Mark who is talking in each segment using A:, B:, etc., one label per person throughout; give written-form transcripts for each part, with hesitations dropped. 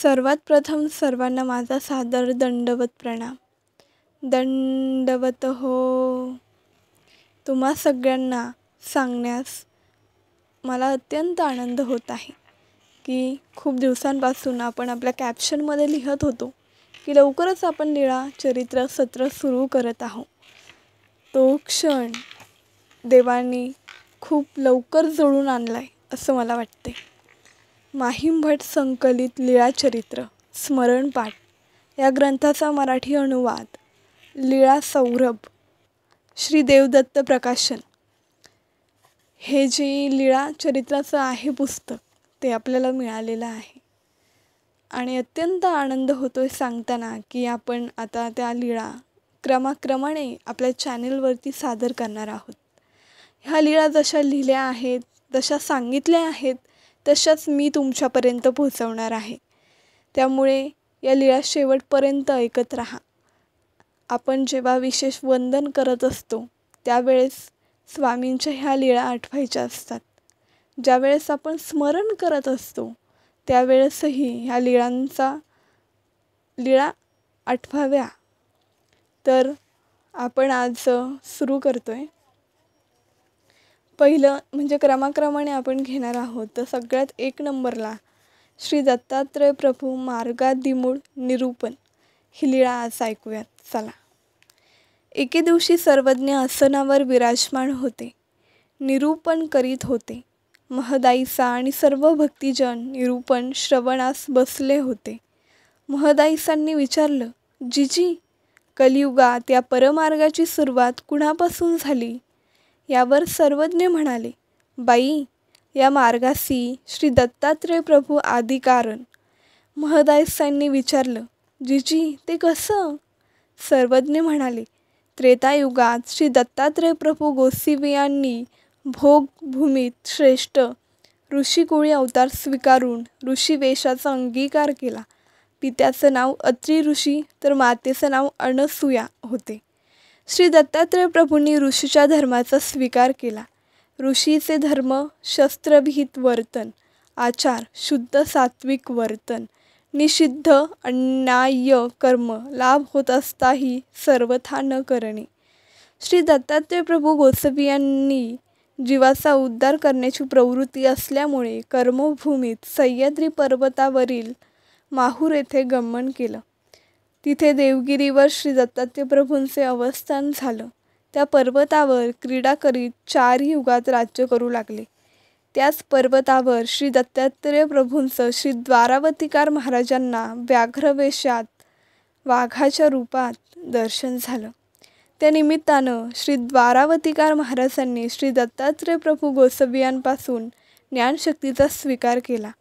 A: सर्वात प्रथम सर्वांना माझा सादर दंडवत प्रणाम. दंडवत हो. तुम्हा सगळ्यांना सांगण्यास मला अत्यंत आनंद होत आहे की खूप दिवसांपासून आपण आपल्या कॅप्शनमध्ये लिहित होतो की लवकरच आपण लीळा चरित्र सत्र सुरू करत आहोत. तो क्षण देवानी खूप लवकर जुळून आणलाय असं मला वाटते. माहीम भट संकलित लीळा चरित्र स्मरणपाठ या ग्रंथाचा मराठी अनुवाद लीळा सौरभ श्री देवदत्त प्रकाशन हे जे लीळा चरित्राचं आहे पुस्तक ते आपल्याला मिळालेलं आहे आणि अत्यंत आनंद होतोय सांगताना की आपण आता त्या लीळा क्रमाक्रमाने आपल्या चॅनेलवरती सादर करणार आहोत. ह्या लीळा जशा लिहिल्या आहेत, जशा सांगितल्या आहेत तशाच मी तुमच्यापर्यंत पोहोचवणार आहे. त्यामुळे या लीळा शेवटपर्यंत ऐकत राहा. आपण जेव्हा विशेष वंदन करत असतो त्यावेळेस स्वामींच्या ह्या लीळा आठवायच्या असतात. ज्यावेळेस आपण स्मरण करत असतो त्यावेळेसही ह्या लीळा आठवाव्या. तर आपण आज सुरू करतोय. पहिलं म्हणजे क्रमाक्रमाने आपण घेणार आहोत. तर सगळ्यात 1 नंबरला श्री दत्तात्रय प्रभू मार्गादिमूळ निरूपण ही लीळा आज ऐकूयात. चला. एके दिवशी सर्वज्ञ आसनावर विराजमान होते. निरूपण करीत होते. महदाईसा आणि सर्व भक्तिजन निरूपण श्रवणास बसले होते. महदाईसांनी विचारलं, जिजी, कलियुगात या परमार्गाची सुरुवात कुणापासून झाली? यावर सर्वज्ञ म्हणाले, बाई, या मार्गासी श्री दत्तात्रय प्रभू आदी कारण. महदाईसांनी विचारलं, जिजी, ते कसं? सर्वज्ञ म्हणाले, त्रेतायुगात श्री दत्तात्रय प्रभू गोसावियांनी भोग भूमीत श्रेष्ठ ऋषिकुळी अवतार स्वीकारून ऋषी वेशाचा अंगीकार केला. पित्याचं नाव अत्री ऋषी तर मातेचं नाव अनसूया होते. श्री दत्तात्रय प्रभूंनी ऋषीच्या धर्माचा स्वीकार केला. ऋषीचे धर्म शस्त्रविहित वर्तन, आचार शुद्ध सात्विक वर्तन, निषिद्ध अन्याय्य कर्म, लाभ होत असताही सर्वथा न करणे. श्री दत्तात्रय प्रभू गोसावियांनी जीवाचा उद्धार करण्याची प्रवृत्ती असल्यामुळे कर्मभूमीत सह्याद्री पर्वतावरील माहूर येथे गमन केलं. तिथे देवगिरीवर श्री दत्तात्रय प्रभूंचे अवस्थान झालं. त्या पर्वतावर क्रीडा करीत 4 युगात राज्य करू लागले. त्याच पर्वतावर श्री दत्तात्रय प्रभूंचं श्री द्वारावतीकार महाराजांना व्याघ्रवेशात वाघाच्या रूपात दर्शन झालं. त्या निमित्तानं श्री द्वारावतीकार महाराजांनी श्री दत्तात्रय प्रभू गोसावियांपासून ज्ञानशक्तीचा स्वीकार केला.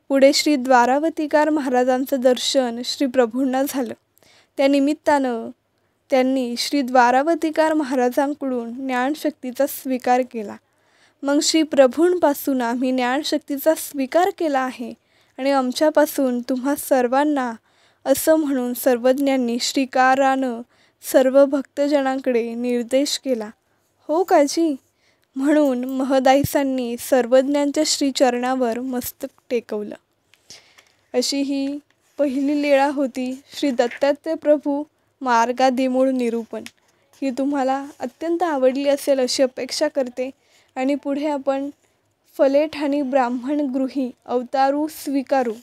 A: पुढे श्री द्वारावतीकार महाराजांचं दर्शन श्री प्रभूंना झालं. त्या निमित्तानं त्यांनी श्री द्वारावतीकार महाराजांकडून ज्ञानशक्तीचा स्वीकार केला. मग श्री प्रभूंपासून आम्ही ज्ञानशक्तीचा स्वीकार केला आहे आणि आमच्यापासून तुम्हा सर्वांना असं म्हणून सर्वज्ञांनी श्रीकारानं सर्व भक्तजनांकडे निर्देश केला. हो काजी? म्हणून महदाईसांनी सर्वज्ञांच्या श्रीचरणावर मस्तक टेकवलं. अशी ही पहिली लीळा होती श्री दत्तात्रय प्रभू मार्गादिमूळ निरूपण. ही तुम्हाला अत्यंत आवडली असेल अशी अपेक्षा करते. आणि पुढे आपण फलेठाणी ब्राह्मण गृही अवतारू स्वीकारू,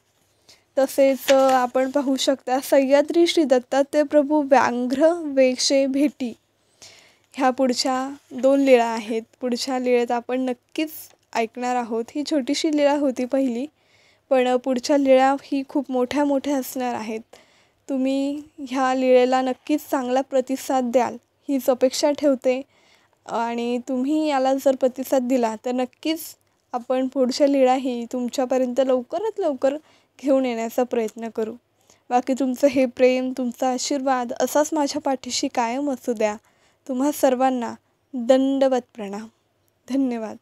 A: तसेच आपण पाहू शकता सह्याद्री श्री दत्तात्रय प्रभू व्याघ्र वेशे भेटी. ह्या पुढच्या 2 लीळा आहेत. पुढच्या लीळेत आपण नक्कीच ऐकणार आहोत. ही छोटीशी लीळा होती पहिली, पण पुढच्या लीळा ही खूप मोठ्या मोठ्या असणार आहेत. तुम्ही ह्या लीळेला नक्कीच चांगला प्रतिसाद द्याल हीच अपेक्षा ठेवते. आणि तुम्ही याला जर प्रतिसाद दिला तर नक्कीच आपण पुढच्या लीळाही तुमच्यापर्यंत लवकरात लवकर घेऊन येण्याचा प्रयत्न करू. बाकी तुमचं हे प्रेम, तुमचा आशीर्वाद असाच माझ्या पाठीशी कायम असू द्या. तुम्हा सर्वांना दंडवत प्रणाम. धन्यवाद.